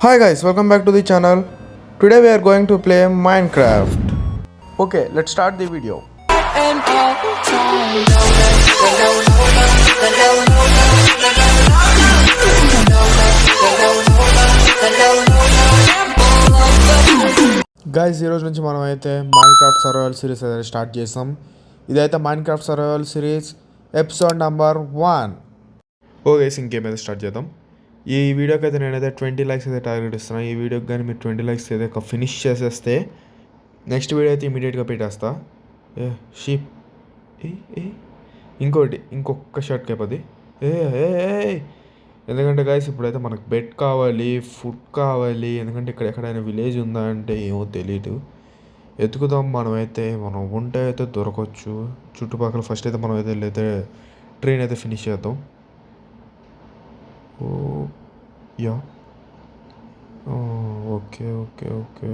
Hi guys, welcome back to the channel. Today we are going to play Minecraft. Okay, let's start the video. Guys ఈరోజు నుంచి మనం అయితే Minecraft survival series అయితే start చేసాం. ఇదైతే Minecraft survival series episode number 1. Okay, ఇంకేమైతే start చేద్దాం. ఈ వీడియోకి అయితే నేనైతే 20 లైక్స్ అయితే టార్గెట్ ఇస్తున్నాను. ఈ వీడియోకి కానీ మీరు 20 లైక్స్ అయితే ఫినిష్ చేసేస్తే నెక్స్ట్ వీడియో అయితే ఇమీడియట్గా పెట్టేస్తా. ఏ షీప్ ఏ ఇంకొక షర్ట్ కేపది ఏ ఏ ఎందుకంటే గైస్ ఇప్పుడైతే మనకు బెడ్ కావాలి, ఫుడ్ కావాలి. ఎందుకంటే ఇక్కడ ఎక్కడైనా విలేజ్ ఉందా అంటే ఏమో తెలీదు. ఎతుకుదాం. మనం ఉంటే అయితే దొరకవచ్చు చుట్టుపక్కల. ఫస్ట్ అయితే మనం అయితే ట్రైన్ అయితే ఫినిష్ చేద్దాం. ఓ యా ఓకే ఓకే ఓకే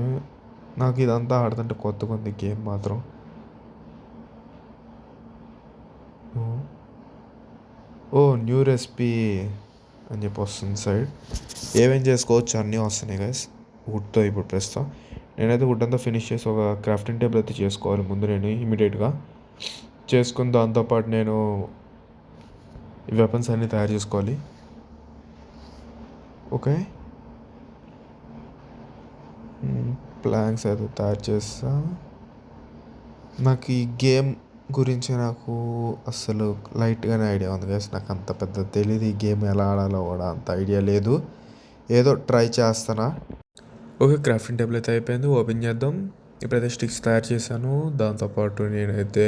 నాకు ఇదంతా ఆడుతుంటే కొత్తగా ఉంది గేమ్ మాత్రం. ఓ న్యూ రెసిపీ అని చెప్పి వస్తుంది సైడ్. ఏమేం చేసుకోవచ్చు అన్నీ వస్తున్నాయి గైస్ వుడ్తో. ఇప్పుడు ప్రస్తుతం నేనైతే వుడ్ అంతా ఫినిష్ చేసి ఒక క్రాఫ్టింగ్ టేబుల్ అయితే చేసుకోవాలి ముందు నేను ఇమీడియట్గా చేసుకుని దాంతోపాటు నేను ఈ వెపన్స్ అన్నీ తయారు చేసుకోవాలి. ఓకే, ప్లాన్స్ అయితే తయారు చేస్తా. నాకు ఈ గేమ్ గురించి నాకు అస్సలు లైట్గానే ఐడియా ఉంది గైస్. నాకు అంత పెద్ద తెలియదు ఈ గేమ్ ఎలా ఆడాలో కూడా అంత ఐడియా లేదు. ఏదో ట్రై చేస్తానా. ఓకే, క్రాఫ్టింగ్ టేబుల్ అయితే అయిపోయింది. ఓపెన్ చేద్దాం. ఇప్పుడైతే స్టిక్స్ తయారు చేశాను. దాంతోపాటు నేనైతే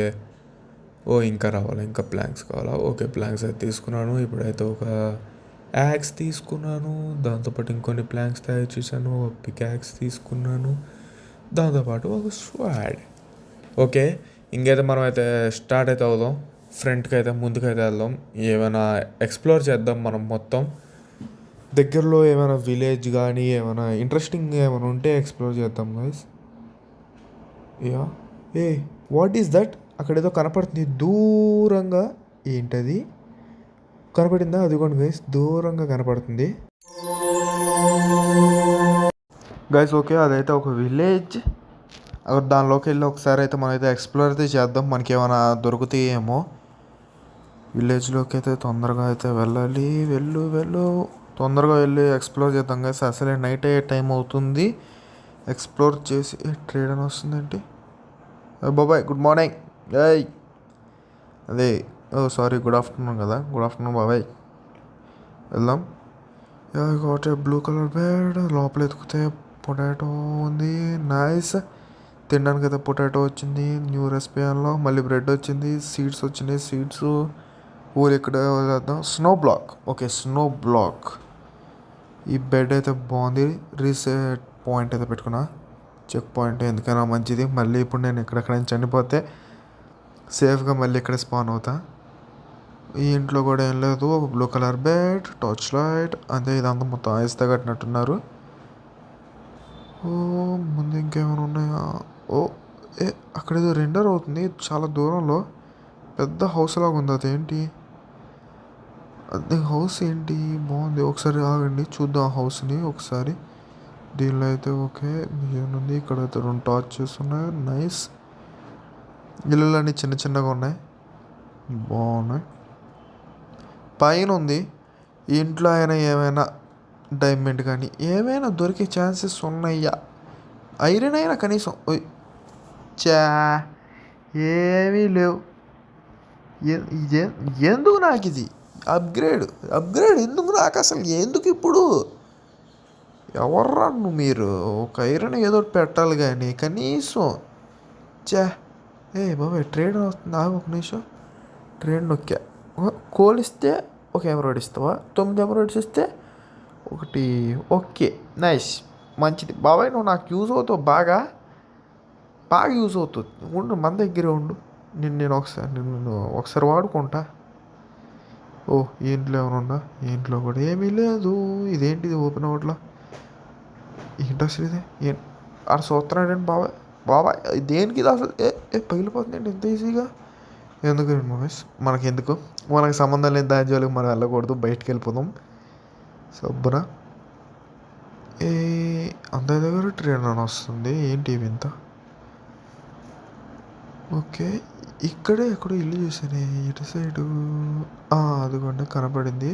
ఇంకా రావాలి, ఇంకా ప్లాంక్స్ కావాలా. ఓకే, ప్లాంక్స్ అయితే తీసుకున్నాను. ఇప్పుడైతే ఒక యాక్స్ తీసుకున్నాను. దాంతోపాటు ఇంకొన్ని ప్లాంక్స్ తయారు చేశాను. ఒక పిక్ యాక్స్ తీసుకున్నాను. దాంతోపాటు ఒక స్వాడ్. ఓకే, ఇంకైతే మనం అయితే స్టార్ట్ అయితే అవుదాం. ఫ్రంట్కి అయితే ముందుకైతే వెళ్దాం. ఏమైనా ఎక్స్ప్లోర్ చేద్దాం మనం మొత్తం. దగ్గరలో ఏమైనా విలేజ్ కానీ ఏమైనా ఇంట్రెస్టింగ్ ఏమైనా ఉంటే ఎక్స్ప్లోర్ చేద్దాం guys. Yeah A what is that? అక్కడ ఏదో కనపడుతుంది దూరంగా. ఏంటది కనపడిందా? అదిగోండి గైస్, దూరంగా కనపడుతుంది గైస్. ఓకే, అదైతే ఒక విలేజ్. దానిలోకి వెళ్ళి ఒకసారి అయితే మనం అయితే ఎక్స్ప్లోర్ అయితే చేద్దాం. మనకి ఏమైనా దొరుకుతాయేమో. విలేజ్లోకి అయితే తొందరగా అయితే వెళ్ళాలి. వెళ్ళు తొందరగా వెళ్ళి ఎక్స్ప్లోర్ చేద్దాం గైస్. అసలే నైట్ అయ్యే టైం అవుతుంది. ఎక్స్ప్లోర్ చేసి ట్రేడ్ అని వస్తుందండి. బాబాయ్ గుడ్ మార్నింగ్. అదే సారీ, గుడ్ ఆఫ్టర్నూన్ కదా. గుడ్ ఆఫ్టర్నూన్ బాబాయ్. వెళ్దాం. Got a blue colour bed. లోపల ఎత్తుకుతే పొటాటో ఉంది. నైస్. తినడానికి అయితే పొటాటో వచ్చింది. న్యూ రెసిపీ అన్లో మళ్ళీ బ్రెడ్ వచ్చింది. సీడ్స్ వచ్చినాయి. సీడ్స్ ఊరు ఎక్కడ చేద్దాం. Snow block. Okay, snow block. ఈ బెడ్ అయితే బాగుంది. రీసెట్ పాయింట్ అయితే పెట్టుకున్నా. చెక్ పాయింట్ ఎందుకైనా మంచిది. మళ్ళీ ఇప్పుడు నేను ఎక్కడెక్కడైనా చనిపోతే సేఫ్గా మళ్ళీ ఇక్కడ స్పాన్ అవుతా. ఈ ఇంట్లో కూడా ఏం లేదు. ఒక blue colour bed, torch light, అంతే. ఇదంతా మొత్తం ఐస్తో కట్టినట్టున్నారు. ముందు ఇంకేమైనా ఉన్నాయా? అక్కడ ఏదో రెండర్ అవుతుంది చాలా దూరంలో. పెద్ద హౌస్ లాగా ఉంది. అదేంటి అది? హౌస్ ఏంటి బాగుంది. ఒకసారి ఆగండి చూద్దాం ఆ హౌస్ని ఒకసారి. దీనిలో అయితే ఓకే మిషన్ ఉంది. ఇక్కడ అయితే 2 టార్చెస్ ఉన్నాయి. నైస్. ఇల్లులన్నీ చిన్న చిన్నగా ఉన్నాయి, బాగున్నాయి. పైన ఉంది. ఈ ఇంట్లో అయినా ఏమైనా డైమండ్ కానీ ఏమైనా దొరికే ఛాన్సెస్ ఉన్నాయా? ఐరన్ అయినా కనీసం చా ఏమీ లేవు. ఎందుకు నాకు ఇది అప్గ్రేడ్ ఎందుకు నాకు అసలు? ఎందుకు ఇప్పుడు? ఎవర్రా నువ్వు? మీరు ఒక ఐరన్ ఏదో పెట్టాలి కానీ కనీసం. చా బాబాయ్ ట్రేడ్ అవుతుంది. ఒక నిమిషం. ట్రేడ్ నొక్కా. కోల్ ఇస్తే ఒక ఎమరాయిడ్ ఇస్తావా? 9 ఎమరాయిడ్స్ ఇస్తే ఒకటి. ఓకే నైస్, మంచిది బాబాయ్. నువ్వు నాకు యూజ్ అవుతావు, బాగా యూజ్ అవుతుంది. ఉండు, మన దగ్గరే ఉండు. నేను ఒకసారి వాడుకుంటా. ఈ ఇంట్లో ఏమైనా ఉందా? ఈ ఇంట్లో కూడా ఏమీ లేదు. ఇదేంటిది ఓపెన్ అవ్వట్లా? ఏంటి అసలు ఇది? ఆడ చూస్తున్నాడండి బాబాయ్ దేనికి ఇది అసలు? పగిలిపోతుందండి ఎంత ఈజీగా. ఎందుకు మహేష్? మనకి సంబంధం లేని దాని జోలికి మనం వెళ్ళకూడదు. బయటికి వెళ్ళిపోదాం సబ్బున. ఏ అందరి దగ్గర ట్రైన్ అని వస్తుంది, ఏంటి ఇవి ఇంత? ఓకే, ఇక్కడే ఎక్కడో ఇల్లు చూసానే, ఇటు సైడు. అదిగోండి కనపడింది,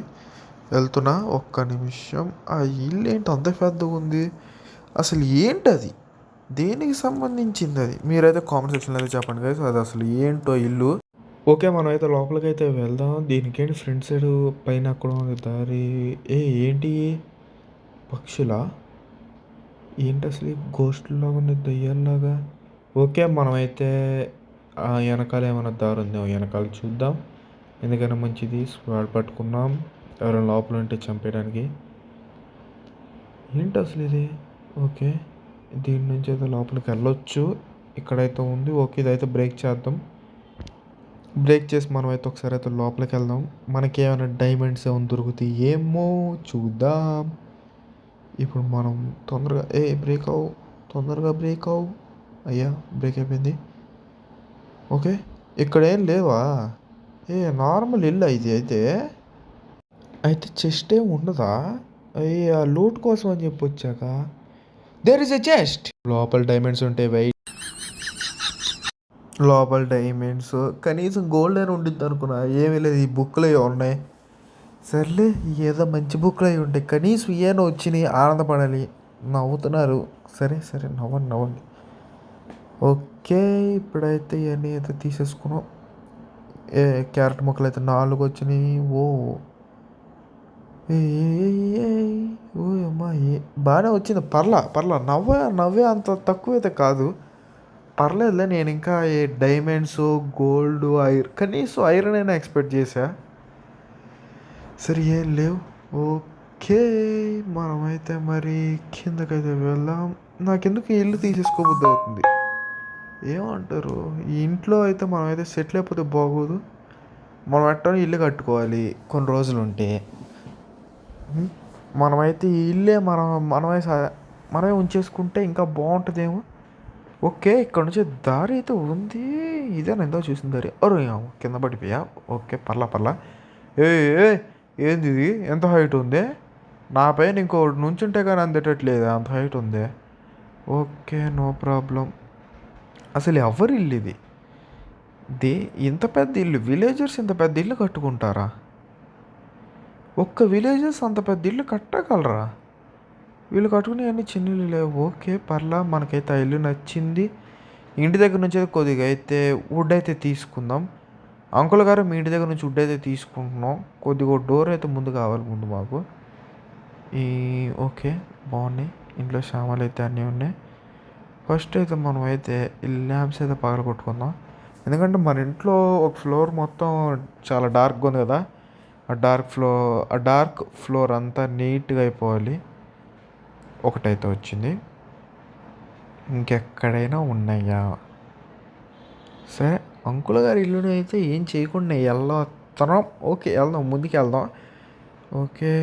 వెళ్తున్నా. ఒక్క నిమిషం. ఆ ఇల్లు ఏంటి అంత పెద్దగా ఉంది? అసలు ఏంటి అది? దేనికి సంబంధించింది అది? మీరైతే కామెంట్ సెక్షన్లో అయితే చెప్పండి గైస్, అది అసలు ఏంటో ఇల్లు. ఓకే, మనం అయితే లోపలికైతే వెళ్దాం. దీనికేంటి ఫ్రంట్ సైడ్ పైన అక్కడ ఉంది దారి. ఏంటి పక్షులా? ఏంటి అసలు గోస్ట్లాగా ఉంది, దయ్యాల్లాగా. ఓకే, మనమైతే వెనకాల ఏమైనా దారి ఉందో వెనకాల చూద్దాం. ఎందుకైనా మంచిది, స్క్వాడ్ పట్టుకున్నాం. ఎవరైనా లోపల ఉంటే చంపేయడానికి. ఏంటి అసలు ఇది? ఓకే, దీని నుంచి అయితే లోపలికి వెళ్ళొచ్చు. ఇక్కడైతే ఉంది. ఓకే, ఇదైతే బ్రేక్ చేద్దాం. బ్రేక్ చేసి మనం అయితే ఒకసారి అయితే లోపలికి వెళ్దాం. మనకి ఏమైనా డైమండ్స్ ఏమైనా దొరుకుతాయి ఏమో చూద్దాం. ఇప్పుడు మనం తొందరగా బ్రేక్ అవ్వు, తొందరగా బ్రేక్ అవ్వు. అయ్యా, బ్రేక్ అయిపోయింది. ఓకే, ఇక్కడ ఏం లేవా? నార్మల్ ఇల్లు ఇది అయితే. చెస్ట్ ఏం ఉండదా? ఆ లూట్ కోసం అని చెప్పి వచ్చాక దేర్ ఇస్ ఎ చెస్ట్. లోపల డైమండ్స్ ఉంటాయి వెయిట్. లోపల డైమండ్స్ కనీసం గోల్డ్ అయినా ఉండిద్ది అనుకున్నా, ఏమీ లేదు. ఈ బుక్లు అవి ఉన్నాయి. సర్లే, ఏదో మంచి బుక్లు అవి ఉంటాయి, కనీసం ఏమైనా వచ్చినాయి, ఆనందపడాలి. నవ్వుతున్నారు, సరే సరే, నవ్వండి నవ్వండి. ఓకే, ఇప్పుడైతే ఇవన్నీ అయితే తీసేసుకున్నాం. క్యారెట్ ముక్కలు అయితే 4 వచ్చినాయి. ఓ అమ్మా, బాగానే వచ్చింది. పర్లా నవ్వే అంత తక్కువ అయితే కాదు. పర్లేదులే. నేను ఇంకా డైమండ్స్, గోల్డ్, కనీసం ఐరన్ అయినా ఎక్స్పెక్ట్ చేశా. సరే, ఏం లేవు. ఓకే, మనమైతే మరి కిందకైతే వెళ్దాం. నాకెందుకు ఇల్లు తీసేసుకోబుద్ది అవుతుంది. ఏమంటారు, ఈ ఇంట్లో అయితే మనమైతే సెటిల్ అయిపోతే బాగోదు. మనం ఎట్టని ఇల్లు కట్టుకోవాలి కొన్ని రోజులు ఉంటే. మనమైతే ఈ ఇల్లే మనమే ఉంచేసుకుంటే ఇంకా బాగుంటుందేమో. ఓకే, ఇక్కడ నుంచి దారి అయితే ఉంది. ఇదేనా ఎంతో చూసిన దారి? అరే, కింద పడిపోయా. ఓకే, పర్లా. ఏ ఏంది ఇది? ఎంత హైట్ ఉంది? నా పైన ఇంకోటి నుంచుంటే కానీ అందేటట్లేదు, అంత హైట్ ఉంది. Okay, no problem. అసలు ఎవరి ఇల్లు ఇది? ఇంత పెద్ద ఇల్లు, విలేజర్స్ ఇంత పెద్ద ఇల్లు కట్టుకుంటారా? ఒక్క విలేజర్స్ అంత పెద్ద ఇల్లు కట్టగలరా? వీళ్ళు కట్టుకునే అన్ని చిన్న ఇల్లు లేవు. ఓకే, పర్లా, మనకైతే ఆ ఇల్లు నచ్చింది. ఇంటి దగ్గర నుంచి అయితే కొద్దిగా అయితే వుడ్ అయితే తీసుకుందాం. అంకుల్ గారు, మీ ఇంటి దగ్గర నుంచి వుడ్ అయితే తీసుకుంటున్నాం. కొద్దిగా డోర్ అయితే ముందు కావాలి ముందు మాకు. ఓకే, బాగున్నాయి. ఇంట్లో సామాన్లు అయితే అన్నీ ఉన్నాయి. ఫస్ట్ అయితే మనం అయితే ఈ ల్యాంప్స్ అయితే పగల కొట్టుకుందాం. ఎందుకంటే మన ఇంట్లో ఒక ఫ్లోర్ మొత్తం చాలా డార్క్గా ఉంది కదా. ఆ డార్క్ ఫ్లోర్ అంతా నీట్గా అయిపోవాలి. ఒకటైతే వచ్చింది. ఇంకెక్కడైనా ఉన్నాయా? సరే, అంకుల్ గారి ఇల్లుని అయితే ఏం చేయకుండా వెళ్తాం. ఓకే, వెళ్దాం, ముందుకు వెళ్దాం. ఓకే,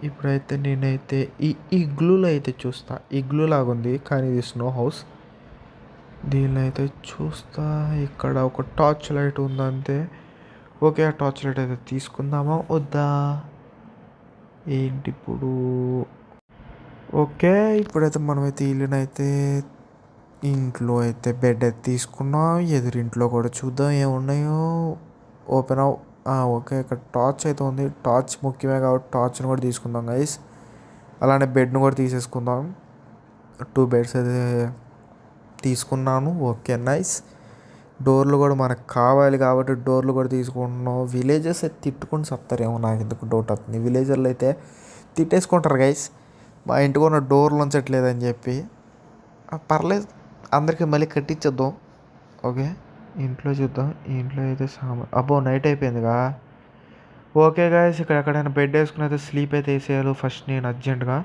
ఇప్పుడైతే నేనైతే ఈ ఇగ్లూలో అయితే చూస్తా. ఇగ్లూ లాగా ఉంది కానీ ఇది స్నో హౌస్. దీనిలో అయితే చూస్తా. ఇక్కడ ఒక టార్చ్ లైట్ ఉందంతే. ఓకే, ఆ టార్చ్ లైట్ అయితే తీసుకుందామా వద్దా? ఏంటి ఇప్పుడు? ఓకే, ఇప్పుడైతే మనమైతే ఇల్లునైతే ఇంట్లో అయితే బెడ్ అయితే తీసుకున్నాం. ఎదురింట్లో కూడా చూద్దాం ఏమున్నాయో. ఓపెన్ ఓకే, ఇక్కడ టార్చ్ అయితే ఉంది. టార్చ్ ముఖ్యమే కాబట్టి టార్చ్ని కూడా తీసుకుందాం గైస్. అలానే బెడ్ను కూడా తీసేసుకుందాం. 2 బెడ్స్ అయితే తీసుకున్నాను. Okay, nice. డోర్లు కూడా మనకు కావాలి కాబట్టి డోర్లు కూడా తీసుకుంటున్నాం. విలేజర్స్ అయితే తిట్టుకుని చెప్తారేమో, నాకు ఎందుకు డౌట్ అవుతుంది. విలేజర్లు అయితే తిట్టేసుకుంటారు గైస్, మా ఇంటికి ఉన్న డోర్లు ఉంచట్లేదని చెప్పి. పర్లేదు, అందరికీ మళ్ళీ కట్టించేద్దాం. ఓకే, ఇంట్లో చూద్దాం. ఇంట్లో అయితే అబ్బో, నైట్ అయిపోయిందిగా. ఓకే గాయస్, ఇక్కడ ఎక్కడైనా బెడ్ వేసుకుని అయితే స్లీప్ అయితే వేసేయాలి ఫస్ట్ నేను అర్జెంటుగా.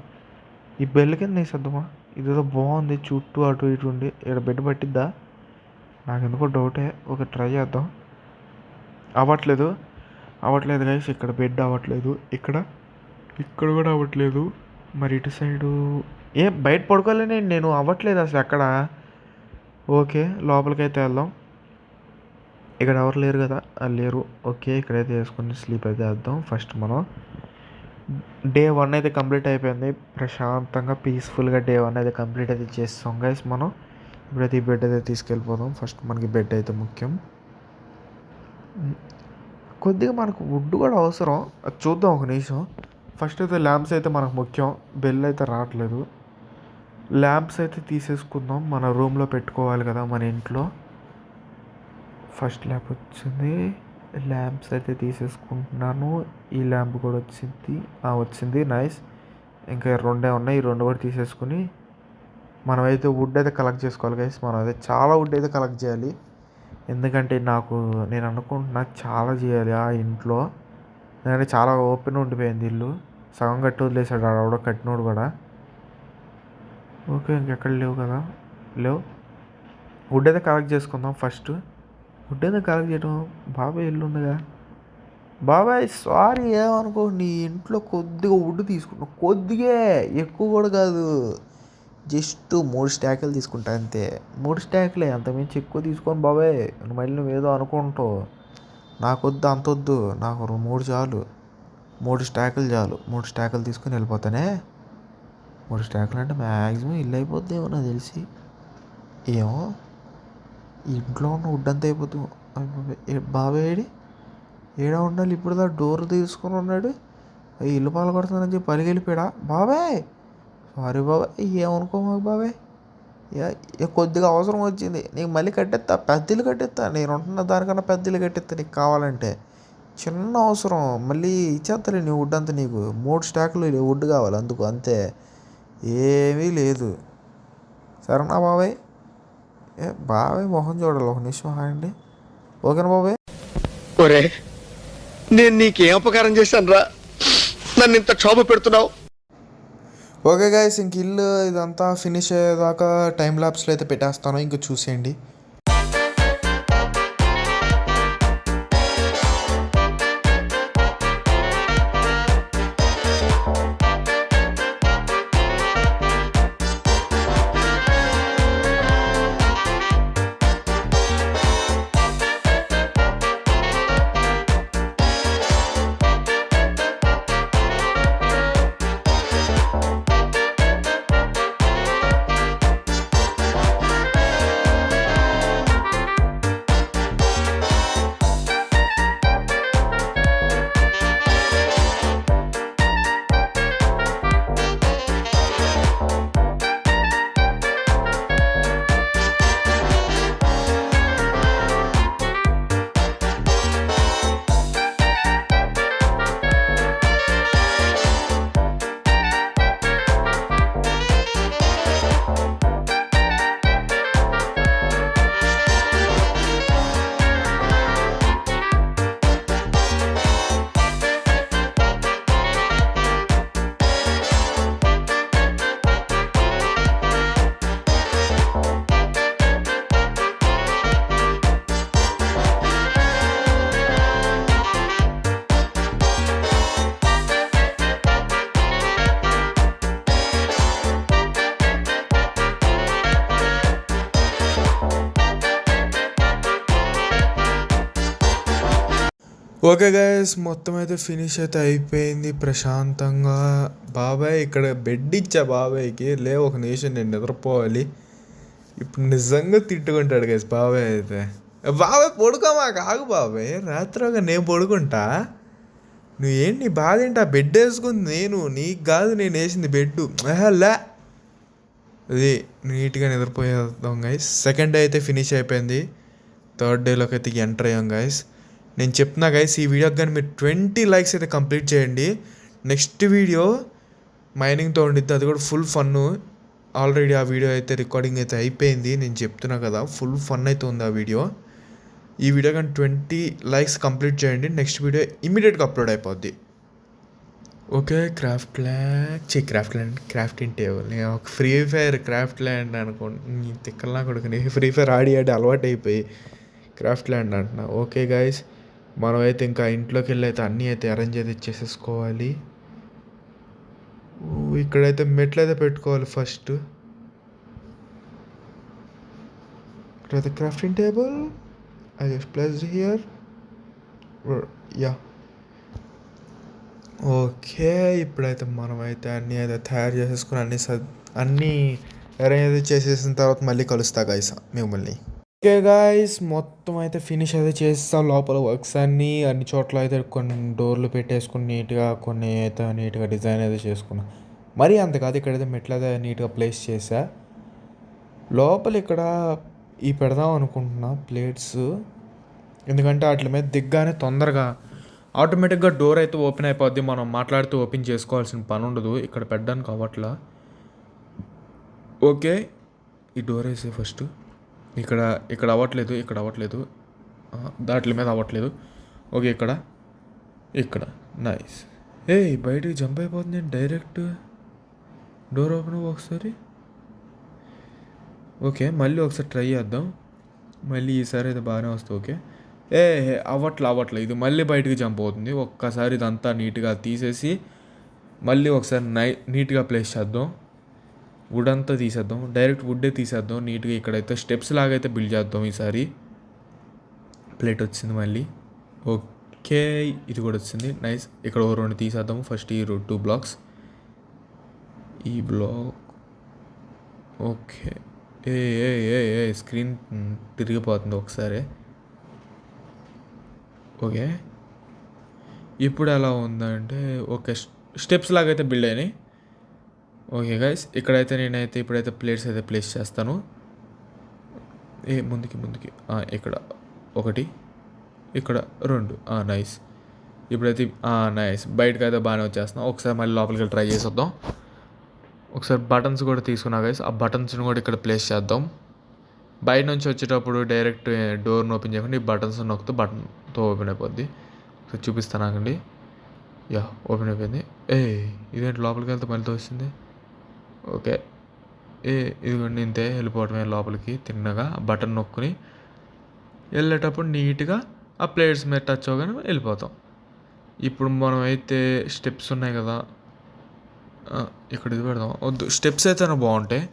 ఈ బెల్ కింద వేసేద్దామా? ఇదేదో బాగుంది, చుట్టూ అటు ఇటు ఉండి. ఇక్కడ బెడ్ పట్టిద్దా? నాకు ఎందుకో డౌటే. ఓకే, ట్రై చేద్దాం. అవ్వట్లేదు గైస్, ఇక్కడ బెడ్ అవ్వట్లేదు. ఇక్కడ కూడా అవ్వట్లేదు. మరి ఇటు సైడు బయట పడుకోలేని నేను, అవ్వట్లేదు అసలు ఎక్కడ. ఓకే, లోపలికైతే వెళ్దాం. ఇక్కడ ఎవరు లేరు కదా, లేరు. ఓకే, ఇక్కడైతే వేసుకొని స్లీప్ అయితే వేద్దాం ఫస్ట్ మనం. డే 1 అయితే కంప్లీట్ అయిపోయింది. ప్రశాంతంగా పీస్‌ఫుల్‌గా డే 1 అయితే కంప్లీట్ అయితే చేసేసాం గైస్ మనం. ఇప్పుడైతే ఈ బెడ్ అయితే తీసుకెళ్ళిపోదాం. ఫస్ట్ మనకి బెడ్ అయితే ముఖ్యం. కొద్దిగా మనకు వుడ్ కూడా అవసరం. అది చూద్దాం ఒక నిమిషం. ఫస్ట్ అయితే ల్యాంప్స్ అయితే మనకు ముఖ్యం. బెల్ అయితే రావట్లేదు. ల్యాంప్స్ అయితే తీసేసుకుందాం. మన రూమ్లో పెట్టుకోవాలి కదా మన ఇంట్లో. ఫస్ట్ ల్యాంప్ వచ్చింది. ల్యాంప్స్ అయితే తీసేసుకుంటున్నాను. ఈ ల్యాంప్ కూడా వచ్చింది నైస్. ఇంకా 2 ఉన్నాయి. ఈ 2 కూడా తీసేసుకుని మనమైతే వుడ్ అయితే కలెక్ట్ చేసుకోవాలి గైస్. మనం అయితే చాలా వుడ్ అయితే కలెక్ట్ చేయాలి. ఎందుకంటే నేను అనుకుంటున్నా చాలా చేయాలి ఆ ఇంట్లో. ఎందుకంటే చాలా ఓపెన్ ఉండిపోయింది ఇల్లు. సగం కట్టి వదిలేసాడు ఆడెవడో కట్టినోడు కూడా. ఓకే, ఇంకెక్కడ లేవు కదా, లేవు. వుడ్ అయితే కలెక్ట్ చేసుకుందాం ఫస్ట్. వుడ్ అయితే కలెక్ట్ చేయడం బాబాయ్ ఇల్లు ఉందిగా. బాబాయ్ సారీ, ఏమనుకో, నీ ఇంట్లో కొద్దిగా వుడ్ తీసుకుంటాం. కొద్దిగా, ఎక్కువ కూడా కాదు. జస్ట్ 3 స్టాకులు తీసుకుంటా అంతే. 3 స్టాకులే, అంతమించి ఎక్కువ తీసుకోను బాబాయ్. మళ్ళీ నువ్వేదో అనుకుంటావు. నాకొద్దు, అంతొద్దు. నాకు 3 చాలు. 3 స్టాకులు చాలు. 3 స్టాకులు తీసుకుని వెళ్ళిపోతానే. 3 స్టాకులు అంటే మ్యాక్సిమం ఇల్లు అయిపోద్దేమో నాకు తెలిసి. ఏమో, ఇంట్లో ఉన్న వుడ్ అంతా అయిపోతుంది. బాబాయ్ ఏడా ఉండాలి ఇప్పుడు? డోర్ తీసుకొని ఉన్నాడు. ఇల్లు పాలు కొడుతుందని చెప్పి పలికెళ్ళిపోయాడా బాబాయ్? సారీ బాబాయ్, ఏమనుకో మాకు బాబాయ్. కొద్దిగా అవసరం వచ్చింది. నీకు మళ్ళీ కట్టేస్తా, పెద్ద ఇల్లు కట్టేస్తా. నేను ఉంటున్న దానికన్నా పెద్ద ఇల్లు కట్టేస్తా నీకు కావాలంటే. చిన్న అవసరం మళ్ళీ ఇచ్చేస్తాలే నీ వుడ్ అంతా. నీకు 3 స్టాకులు వుడ్ కావాలి అందుకు, అంతే. ఏమీ లేదు. సరేనా బాబాయ్? బాబాయ్ మొహం చూడాలి ఒక నిమిషం ఆగండి. ఓకేనా బాబాయ్? ఒరే, నేను నీకేం అపకారం చేశాను రా, నన్ను ఇంత క్షోభ పెడుతున్నావు? ఓకే గైస్, ఇంక ఇల్లు ఇదంతా ఫినిష్ అయ్యేదాకా టైం ల్యాప్స్లో అయితే పెట్టేస్తాను. ఇంక చూసేయండి. ఓకే గైస్, మొత్తం అయితే ఫినిష్ అయితే అయిపోయింది ప్రశాంతంగా. బాబాయ్ ఇక్కడ బెడ్ ఇచ్చా బాబాయ్కి. లేవు ఒక నిమిషం, నేను నిద్రపోవాలి. ఇప్పుడు నిజంగా తిట్టుకుంటాడు గైస్ బాబాయ్ అయితే. బాబాయ్ పడుకోమా, కాగు బాబాయ్, రాత్రిగా నేను పడుకుంటా. నువ్వేంటి నీ బాధ ఏంటి? ఆ బెడ్ వేసుకుంది నేను, నీకు కాదు నేను వేసింది బెడ్. లే, అది నీట్గా నిద్రపోయేద్దాం గైస్. సెకండ్ డే అయితే ఫినిష్ అయిపోయింది. థర్డ్ డేలోకి అయితే ఎంటర్ అయ్యాం గైస్. నేను చెప్తున్నా గైస్, ఈ వీడియోకి కానీ మీరు 20 లైక్స్ అయితే కంప్లీట్ చేయండి. నెక్స్ట్ వీడియో మైనింగ్తో ఉండిద్ది, అది కూడా ఫుల్ ఫన్ను. ఆల్రెడీ ఆ వీడియో అయితే రికార్డింగ్ అయితే అయిపోయింది. నేను చెప్తున్నా కదా, ఫుల్ ఫన్ అయితే ఉంది ఆ వీడియో. ఈ వీడియో కానీ 20 లైక్స్ కంప్లీట్ చేయండి. నెక్స్ట్ వీడియో ఇమీడియట్గా అప్లోడ్ అయిపోద్ది. Okay, crafting table. నేను ఒక ఫ్రీ ఫైర్ క్రాఫ్ట్ ల్యాండ్ అనుకోండి. తిక్కల్లా కొడుకుని ఫ్రీ ఫైర్ ఆడి అలవాటు అయిపోయి క్రాఫ్ట్ ల్యాండ్ అంటున్నా. ఓకే గైస్, మనమైతే ఇంకా ఇంట్లోకి వెళ్ళి అయితే అన్నీ అయితే అరేంజ్ అయితే చేసేసుకోవాలి. ఇక్కడైతే మెట్లు అయితే పెట్టుకోవాలి ఫస్ట్. ఇక్కడైతే crafting table I just placed here. Yeah, okay. ఇప్పుడైతే మనమైతే అన్నీ అయితే తయారు చేసేసుకొని అన్నీ అరేంజ్ అయితే చేసేసిన తర్వాత మళ్ళీ కలుస్తా గైస్ మిమ్మల్ని. ఓకే గైస్, మొత్తం అయితే ఫినిష్ అయితే చేసేసా. లోపల వర్క్స్ అన్ని చోట్ల అయితే కొన్ని డోర్లు పెట్టేసుకుని నీట్‌గా కొన్ని అయితే నీట్‌గా డిజైన్ అయితే చేసుకున్నా. మరీ అంత కాదు, ఇక్కడైతే మెట్లు అయితే నీట్‌గా ప్లేస్ చేశా. లోపల ఇక్కడ పెడదాం అనుకుంటున్నా ప్లేట్స్. ఎందుకంటే వాటి మీద దిగ్గానే తొందరగా ఆటోమేటిక్గా డోర్ అయితే ఓపెన్ అయిపోద్ది. మనం మాట్లాడుతూ ఓపెన్ చేసుకోవాల్సిన పని ఉండదు. ఇక్కడ పెట్టడానికి అవ్వట్లా. ఓకే, ఈ డోర్ వేసే ఫస్ట్. ఇక్కడ ఇక్కడ అవ్వట్లేదు. దాంట్ల మీద అవ్వట్లేదు. ఓకే, ఇక్కడ నైస్. బయటికి జంప్ అయిపోతుంది డైరెక్ట్. డోర్ ఓపెన్ ఒకసారి. ఓకే, మళ్ళీ ఒకసారి ట్రై చేద్దాం. మళ్ళీ ఈసారి అయితే బాగానే వస్తుంది. ఓకే, అవ్వట్లే. ఇది మళ్ళీ బయటికి జంప్ అవుతుంది. ఒక్కసారి ఇదంతా నీట్గా తీసేసి మళ్ళీ ఒకసారి నీట్గా ప్లేస్ చేద్దాం. వుడ్ అంతా తీసేద్దాం, డైరెక్ట్ వుడ్డే తీసేద్దాం. నీట్గా ఇక్కడైతే స్టెప్స్ లాగా అయితే బిల్డ్ చేద్దాం. ఈసారి ప్లేట్ వచ్చింది మళ్ళీ. ఓకే, ఇది కూడా వచ్చింది. నైస్. ఇక్కడ 2 తీసేద్దాము. ఫస్ట్ ఈ 2 బ్లాక్స్, ఈ బ్లాక్. ఓకే, స్క్రీన్ తిరిగిపోతుంది ఒకసారి. ఓకే, ఇప్పుడు ఎలా ఉందంటే ఓకే, స్టెప్స్ లాగా అయితే బిల్డ్ అయినాయి. ఓకే గైస్, ఇక్కడైతే నేనైతే ఇప్పుడైతే ప్లేట్స్ అయితే ప్లేస్ చేస్తాను. ముందుకి ఇక్కడ 1, ఇక్కడ 2. నైస్. ఇప్పుడైతే నైస్, బయటకు అయితే బాగానే వచ్చేస్తున్నాం. ఒకసారి మళ్ళీ లోపలికి వెళ్ళి ట్రై చేసేద్దాం. ఒకసారి బటన్స్ కూడా తీసుకున్నా గైస్, ఆ బటన్స్ని కూడా ఇక్కడ ప్లేస్ చేద్దాం. బయట నుంచి వచ్చేటప్పుడు డైరెక్ట్ డోర్ని ఓపెన్ చేయకుండా ఈ బటన్స్ నొక్కుతూ బటన్తో ఓపెన్ అయిపోద్ది. ఒకసారి చూపిస్తాను ఆగండి. ఓపెన్ అయిపోయింది. ఇదేంటి లోపలికి వెళ్తే మళ్ళీ వచ్చింది. ఓకే, ఇదిగోండి, ఇంతే వెళ్ళిపోవటమే లోపలికి. తిన్నగా బటన్ నొక్కుని వెళ్ళేటప్పుడు నీట్గా ఆ ప్లేట్స్ మీద టచ్ అవ్వగానే వెళ్ళిపోతాం. ఇప్పుడు మనం అయితే స్టెప్స్ ఉన్నాయి కదా, ఇక్కడ ఇది పెడదాం. వద్దు, స్టెప్స్ అయితేనే బాగుంటాయి,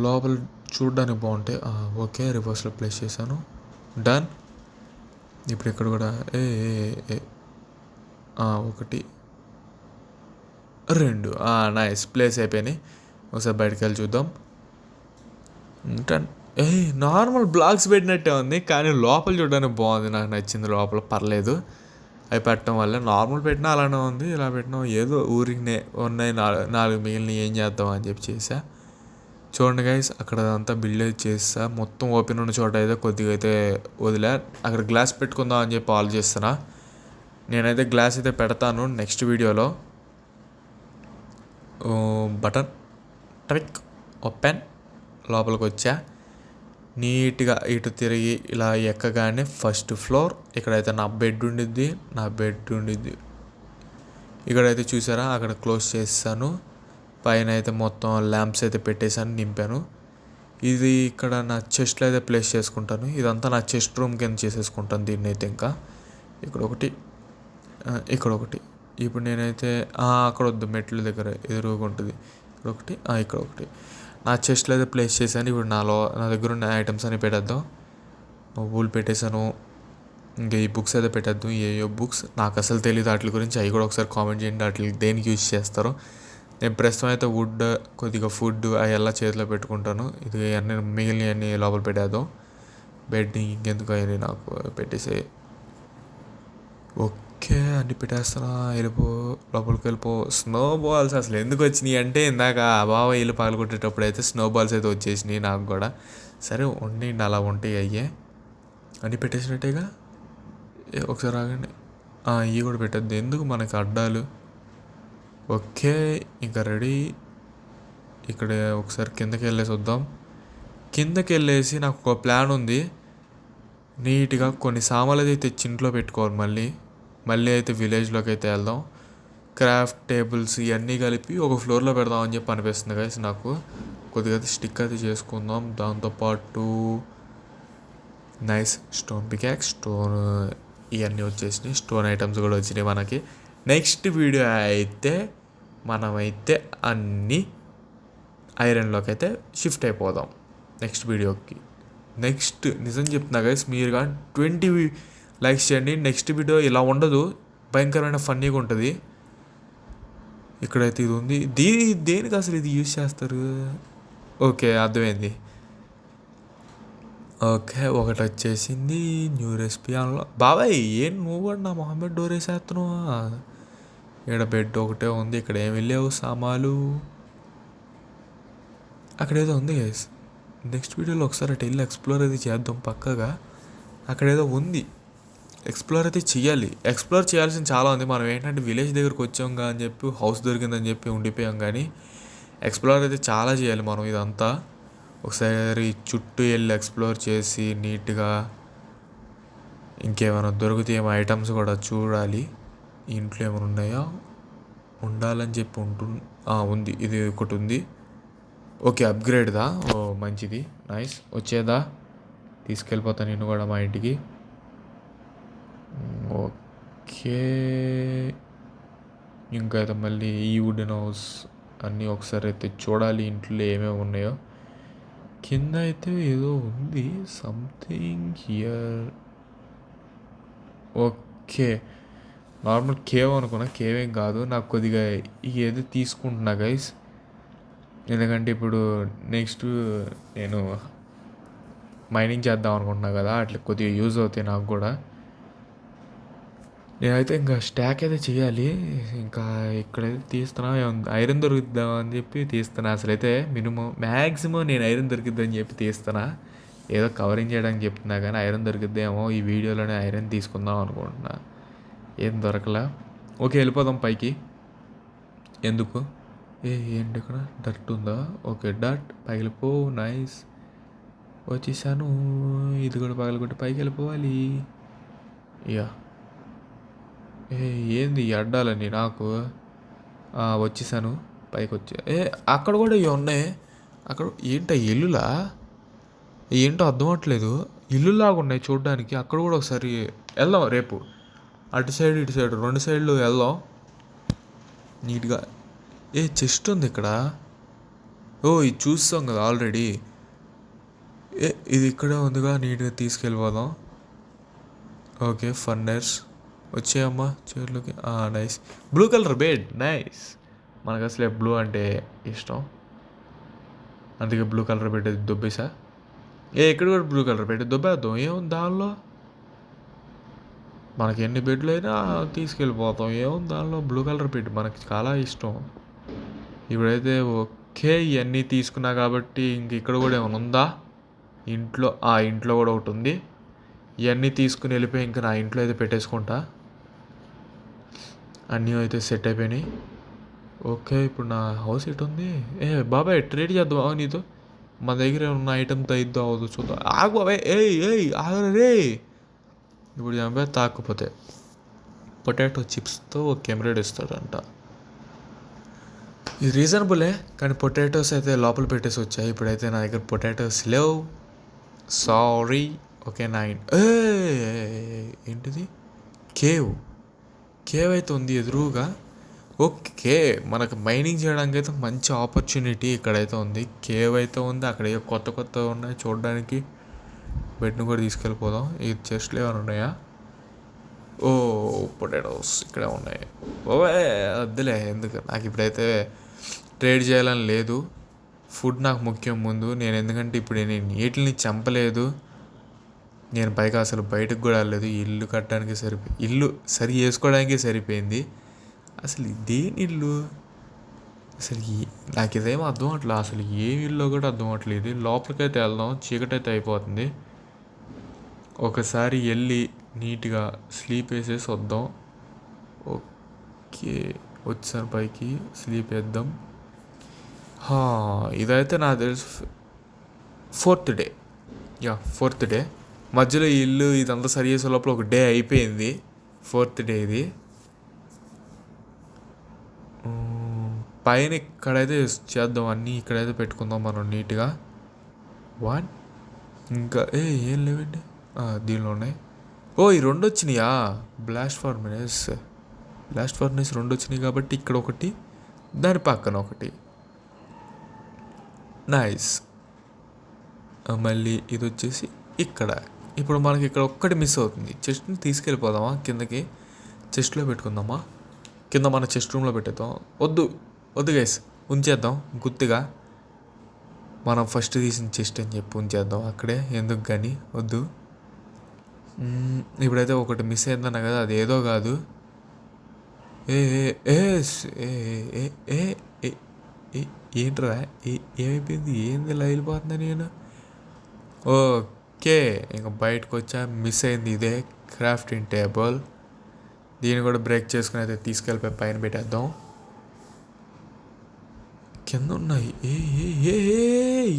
లోపల చూడడానికి బాగుంటాయి. ఓకే, రివర్స్లో ప్లేస్ చేశాను. డన్. ఇప్పుడు ఇక్కడ కూడా 1, 2. నైస్, ప్లేస్ అయిపోయినాయి. ఒకసారి బయటకు వెళ్ళి చూద్దాం. నార్మల్ బ్లాక్స్ పెట్టినట్టే ఉంది, కానీ లోపల చూడడానికి బాగుంది. నాకు నచ్చింది. లోపల పర్లేదు. అవి పెట్టడం వల్ల నార్మల్ పెట్టినా అలానే ఉంది, ఇలా పెట్టినా ఏదో ఊరికి ఉన్నాయి 4 మిగిలిన ఏం చేద్దాం అని చెప్పి చేసా. చూడండి గైస్, అక్కడ అంతా బిల్డ్ చేస్తా. మొత్తం ఓపెన్ ఉన్న చోట అయితే కొద్దిగా అయితే వదిలే. అక్కడ గ్లాస్ పెట్టుకుందాం అని చెప్పి ఆలోచిస్తున్నా. నేనైతే గ్లాస్ అయితే పెడతాను నెక్స్ట్ వీడియోలో. బటన్ ట్రిక్ ఓపెన్, లోపలికి వచ్చా. నీట్గా ఇటు తిరిగి ఇలా ఎక్కగానే ఫస్ట్ ఫ్లోర్. ఇక్కడైతే నా బెడ్ ఉండిద్ది. ఇక్కడైతే చూసారా, అక్కడ క్లోజ్ చేస్తాను. పైన అయితే మొత్తం ల్యాంప్స్ అయితే పెట్టేశాను, నింపాను. ఇది ఇక్కడ నా చెస్ట్లో అయితే ప్లేస్ చేసుకుంటాను. ఇదంతా నా చెస్ట్ రూమ్ కింద చేసేసుకుంటాను దీన్ని అయితే. ఇంకా ఇక్కడ ఒకటి. ఇప్పుడు నేనైతే అక్కడ వద్దు, మెట్ల దగ్గర ఎదురుగా ఉంటుంది. ఇక్కడ ఒకటి నా చెస్ట్లో అయితే ప్లేస్ చేశాను. ఇప్పుడు నా దగ్గర ఉన్న ఐటమ్స్ అన్ని పెట్టేద్దాం. వూల్ పెట్టేశాను. ఇంకా ఈ బుక్స్ అయితే పెట్టేద్దాం. ఏయో బుక్స్ నాకు అసలు తెలియదు వాటి గురించి. అవి కూడా ఒకసారి కామెంట్ చేయండి, వాటికి దేనికి యూజ్ చేస్తారో. నేను ప్రస్తుతం అయితే వుడ్, కొద్దిగా ఫుడ్ అవి ఎలా చేతిలో పెట్టుకుంటాను. ఇది అన్నీ మిగిలినవన్నీ లోపల పెట్టేద్దాం. బెడ్ ఇంకెందుకు అయ్యి నాకు పెట్టేసే. ఓకే, అన్నీ పెట్టేస్తున్నా. లోపలికి వెళ్ళిపో. స్నో బాల్స్ అసలు ఎందుకు వచ్చినాయి అంటే, ఇందాక బావ ఇల్లు పగలగొట్టేటప్పుడు అయితే స్నో బాల్స్ అయితే వచ్చేసినాయి నాకు కూడా. సరే ఉండండి, అలా ఉంటాయి. అయ్యే అన్నీ పెట్టేసినట్టేగా. ఒకసారి ఆగండి. ఇవి కూడా పెట్టద్దు, ఎందుకు మనకి అడ్డాలు. ఓకే, ఇంకా రెడీ. ఇక్కడ ఒకసారి కిందకి వెళ్ళేసి వద్దాం. కిందకి వెళ్ళేసి నాకు ఒక ప్లాన్ ఉంది. నీట్గా కొన్ని సామాన్లు అయితే తెచ్చి ఇంట్లో పెట్టుకోవాలి. మళ్ళీ అయితే విలేజ్లోకి అయితే వెళ్దాం. క్రాఫ్ట్ టేబుల్స్ ఇవన్నీ కలిపి ఒక ఫ్లోర్లో పెడదామని చెప్పి అనిపిస్తుంది గైస్ నాకు. కొద్దిగా స్టిక్ అయితే చేసుకుందాం. దాంతోపాటు నైస్ స్టోన్ పికాక్స్, స్టోన్ ఇవన్నీ వచ్చేసినాయి. స్టోన్ ఐటమ్స్ కూడా వచ్చినాయి మనకి. నెక్స్ట్ వీడియో అయితే మనమైతే అన్నీ ఐరన్లోకి అయితే షిఫ్ట్ అయిపోదాం నెక్స్ట్ వీడియోకి. నిజం చెప్తున్నా గైస్, మీరు కానీ 20 లైక్ చేయండి. నెక్స్ట్ వీడియో ఇలా ఉండదు, భయంకరమైన ఫన్నీగా ఉంటుంది. ఇక్కడైతే ఇది ఉంది. దేనికి అసలు ఇది యూజ్ చేస్తారు? ఓకే, అర్థమైంది. ఓకే, ఒకటి వచ్చేసింది న్యూ రెసిపీ అలా. బాబాయ్ ఏం నువ్వు కూడా నా మొహమ్మద్ డోర్ వేసేస్తున్నావా? ఇక్కడ బెడ్ ఒకటే ఉంది. ఇక్కడ ఏమి లేవు సామాలు. అక్కడేదో ఉంది గైస్. నెక్స్ట్ వీడియోలో ఒకసారి అటు వెళ్ళి ఎక్స్ప్లోర్ అయితే చేద్దాం పక్కగా. అక్కడేదో ఉంది, ఎక్స్ప్లోర్ అయితే చెయ్యాలి. ఎక్స్ప్లోర్ చేయాల్సింది చాలా ఉంది. మనం ఏంటంటే విలేజ్ దగ్గరకు వచ్చాం అని చెప్పి హౌస్ దొరికిందని చెప్పి ఉండిపోయాం. కానీ ఎక్స్ప్లోర్ అయితే చాలా చేయాలి మనం. ఇదంతా ఒకసారి చుట్టూ వెళ్ళి ఎక్స్ప్లోర్ చేసి నీట్గా ఇంకేమైనా దొరికితే ఏమో ఐటమ్స్ కూడా చూడాలి. ఇంట్లో ఏమైనా ఉన్నాయా, ఉండాలని చెప్పి ఉంది. ఇది ఒకటి ఉంది. ఓకే, అప్గ్రేడ్దా. ఓ మంచిది, నైస్. వచ్చేదా, తీసుకెళ్ళిపోతా నేను కూడా మా ఇంటికి. ఓకే, ఇంకా అయితే మళ్ళీ ఈ వుడెన్ హౌస్ అన్నీ ఒకసారి అయితే చూడాలి ఇంట్లో ఏమేమి ఉన్నాయో. కింద అయితే ఏదో ఉంది, something here. Okay, normal cave అనుకున్నా, కేవ్ ఏం కాదు. నాకు కొద్దిగా ఏదో తీసుకుంటున్నా గైస్, ఎందుకంటే ఇప్పుడు నెక్స్ట్ నేను మైనింగ్ చేద్దాం అనుకుంటున్నా కదా, అట్లా కొద్దిగా యూజ్ అవుతాయి నాకు కూడా. నేనైతే ఇంకా స్టాక్ అయితే చేయాలి. ఇంకా ఇక్కడైతే తీస్తున్నా, ఐరన్ దొరుకుద్దాం అని చెప్పి తీస్తున్నా. అసలైతే మ్యాక్సిమం నేను ఐరన్ దొరికిద్దని చెప్పి తీస్తున్నా. ఏదో కవరింగ్ చేయడానికి చెప్తున్నా కానీ ఐరన్ దొరికిద్దేమో ఈ వీడియోలోనే ఐరన్ తీసుకుందాం అనుకుంటున్నా. ఏం దొరకలా. ఓకే, వెళ్ళిపోదాం పైకి. ఎందుకు ఏంటి ఇక్కడ డర్ట్ ఉందా? Okay, dirt పగిలిపో. నైస్, వచ్చేసాను. ఇది కూడా పగలగొట్టి పైకి వెళ్ళిపోవాలి. యా, ఏంది ఈ అడ్డాలని నాకు. వచ్చేసాను, పైకి వచ్చా. అక్కడ కూడా ఇవి ఉన్నాయి. అక్కడ ఏంటో ఇల్లులా, ఏంటో అర్థం అవ్వట్లేదు. ఇల్లులాగా ఉన్నాయి చూడడానికి. అక్కడ కూడా ఒకసారి వెళ్దాం రేపు. అటు సైడ్ ఇటు సైడ్ రెండు సైడ్లు వెళ్దాం నీట్గా. చెస్ట్ ఉంది ఇక్కడ. ఇది చూస్తాం కదా ఆల్రెడీ. ఇది ఇక్కడే ఉందిగా, నీట్గా తీసుకెళ్ళిపోదాం. ఓకే, ఫర్నర్స్ వచ్చాయమ్మా చైర్లోకి. Nice, blue colour bed, nice. మనకు అసలే బ్లూ అంటే ఇష్టం, అందుకే బ్లూ కలర్ బెడ్ దొబ్బేసా. ఇక్కడ కూడా బ్లూ కలర్ బెడ్ దొబ్బేద్దాం. ఏముంది దానిలో, మనకి ఎన్ని బెడ్లు అయినా తీసుకెళ్ళిపోతాం. ఏముంది దానిలో, బ్లూ కలర్ బెడ్ మనకి చాలా ఇష్టం. ఇప్పుడైతే ఓకే, ఇవన్నీ తీసుకున్నా కాబట్టి ఇంక ఇక్కడ కూడా ఏమైనా ఉందా ఇంట్లో? ఇంట్లో కూడా ఒకటి ఉంది. ఇవన్నీ తీసుకుని వెళ్ళిపోయి ఇంకా నా ఇంట్లో అయితే పెట్టేసుకుంటా. అన్నీ అయితే సెట్ అయిపోయినాయి. ఓకే, ఇప్పుడు నా హౌస్ ఎటు ఉంది? బాబాయ్ ట్రేడ్ చేద్దాం నీతో. మన దగ్గర ఉన్న ఐటమ్తో ఇద్దాం, అవ్వదు చూద్దాం. ఆగు బాబాయ్, ఆగరే. ఇప్పుడు చంపే తాకపోతే పొటాటో చిప్స్తో ఒక కెమెరాడ్ ఇస్తాడంట. ఇది రీజనబులే, కానీ పొటాటోస్ అయితే లోపల పెట్టేసి వచ్చాయి. ఇప్పుడైతే నా దగ్గర పొటాటోస్ లేవు, సారీ. ఓకే, 9. ఏంటిది, కేవ్ అయితే ఉంది ఎదురుగా. ఓకే, మనకు మైనింగ్ చేయడానికి అయితే మంచి ఆపర్చునిటీ ఇక్కడైతే ఉంది. కేవ్ అయితే ఉంది, అక్కడ కొత్త ఉన్నాయి చూడడానికి. బెడ్ను కూడా తీసుకెళ్ళిపోదాం. ఈ చెస్ట్లు ఏమైనా ఉన్నాయా? పొటాటోస్ ఇక్కడే ఉన్నాయి. వద్దులే, ఎందుకు నాకు ఇప్పుడైతే ట్రేడ్ చేయాలని లేదు. ఫుడ్ నాకు ముఖ్యం ముందు. ఎందుకంటే ఇప్పుడు నేను నీటిని చంపలేదు. నేను పైగా అసలు బయటకు కూడా వెళ్ళలేదు. ఇల్లు కట్టడానికి ఇల్లు సరి చేసుకోవడానికే సరిపోయింది. అసలు దేని ఇల్లు అసలు, నాకు ఇదేమో అర్థం అవ్వట్లేదు. అసలు ఏ ఇల్లు కూడా అర్థం అవ్వట్లేదు. లోపలికైతే వెళ్దాం, చీకటైతే అయిపోతుంది. ఒకసారి వెళ్ళి నీట్గా స్లీప్ వేసేసి వద్దాం. ఓకే, వచ్చాను పైకి, స్లీప్ వేద్దాం. ఇదైతే నాకు తెలుసు 4th డే. 4th day. మధ్యలో ఇల్లు ఇదంతా సరి చేసే లోపల ఒక డే అయిపోయింది. 4th డే ఇది. పైన ఇక్కడైతే చేద్దాం, అన్నీ ఇక్కడైతే పెట్టుకుందాం మనం నీట్గా. ఇంకా ఏం లేవండి దీనిలో ఉన్నాయి. ఈ 2 వచ్చినాయా? బ్లాస్ట్ ఫర్నెస్ 2 వచ్చినాయి కాబట్టి ఇక్కడ ఒకటి, దాని పక్కన ఒకటి. నైస్. మళ్ళీ ఇది వచ్చేసి ఇక్కడ ఇప్పుడు మనకి ఇక్కడ ఒక్కటి మిస్ అవుతుంది. చెస్ట్ని తీసుకెళ్ళిపోదామా కిందకి, చెస్ట్లో పెట్టుకుందామా, కింద మన చెస్ట్ రూమ్లో పెట్టేద్దాం. వద్దు గైస్, ఉంచేద్దాం గుర్తుగా. మనం ఫస్ట్ తీసిన చెస్ట్ అని చెప్పి ఉంచేద్దాం అక్కడే, ఎందుకు కానీ వద్దు. ఇప్పుడైతే ఒకటి మిస్ అయిందన్నా కదా, అది ఏదో కాదు. ఏ ఏ ఏ ఏ ఏ ఏ ఏంట్రా ఏమైపోయింది, ఏంది ఇలా వెళ్ళిపోతున్నా నేను. ఓకే, ఇంకా బయటకు వచ్చా. మిస్ అయింది ఇదే క్రాఫ్టింగ్ టేబుల్. దీన్ని కూడా బ్రేక్ చేసుకుని అయితే తీసుకెళ్ళిపోయి పైన పెట్టేద్దాం. కింద ఉన్నాయి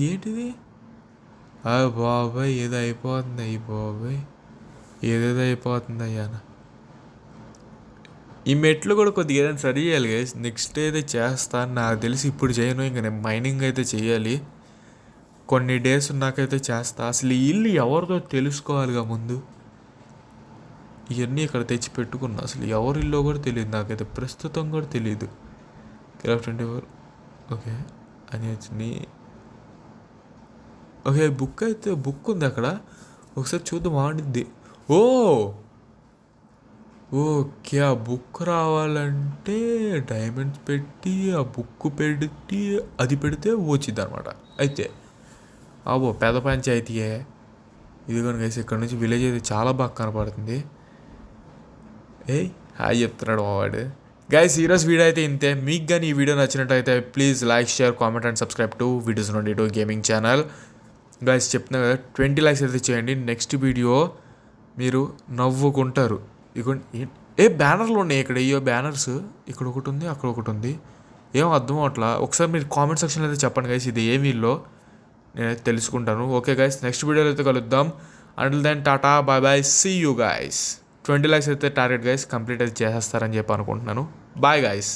ఏంటిది? బాబాయ్ ఏదో అయిపోతుంది, బాబాయ్ ఏదేదో అయిపోతుంది అయ్యాన. ఈ మెట్లు కూడా కొద్దిగా ఏదైనా సరి చేయాలి గైస్. నెక్స్ట్ అయితే చేస్తాను, నాకు తెలిసి ఇప్పుడు చేయను. ఇంకా నేను మైనింగ్ అయితే చేయాలి, కొన్ని డేస్ నాకైతే చేస్తా. అసలు ఈ ఇల్లు ఎవరిదో తెలుసుకోవాలిగా ముందు. ఇవన్నీ ఇక్కడ తెచ్చి పెట్టుకున్నా, అసలు ఎవరి ఇల్లు కూడా తెలియదు నాకైతే, ప్రస్తుతం కూడా తెలియదు. క్రాఫ్ట్ ఓకే అని వచ్చింది. ఓకే, బుక్ ఉంది అక్కడ, ఒకసారి చూద్దాం ఆడిద్ది. ఓకే, ఆ బుక్ రావాలంటే డైమండ్స్ పెట్టి ఆ బుక్ పెట్టి అది పెడితే వచ్చింది అనమాట. అయితే పెద్ద పంచాయతీయే ఇదిగోని గైస్. ఇక్కడ నుంచి విలేజ్ అయితే చాలా బాగా కనపడుతుంది. హాయ్ చెప్తున్నాడు మా వాడు. గైస్, ఈరోజు వీడియో అయితే ఇంతే. మీకు కానీ ఈ వీడియో నచ్చినట్టయితే please like, share, comment and subscribe to videos నుండి గేమింగ్ ఛానల్. గైస్ చెప్తున్నా కదా, 20 likes అయితే చేయండి. నెక్స్ట్ వీడియో మీరు నవ్వుకుంటారు. బ్యానర్లు ఉన్నాయి ఇక్కడ, బ్యానర్స్ ఇక్కడ ఒకటి ఉంది, అక్కడ ఒకటి ఉంది, ఏం అర్థం అవట్లా. ఒకసారి మీరు కామెంట్ సెక్షన్లో అయితే చెప్పండి గైస్, ఇది ఏ వీల్లో నేనైతే తెలుసుకుంటాను. ఓకే గైస్, నెక్స్ట్ వీడియోలో అయితే కలుద్దాం. Until then tata, bye bye, see you guys. 20 likes అయితే టార్గెట్ గైస్, కంప్లీట్ అయితే చేసేస్తారని చెప్పి అనుకుంటున్నాను. Bye guys.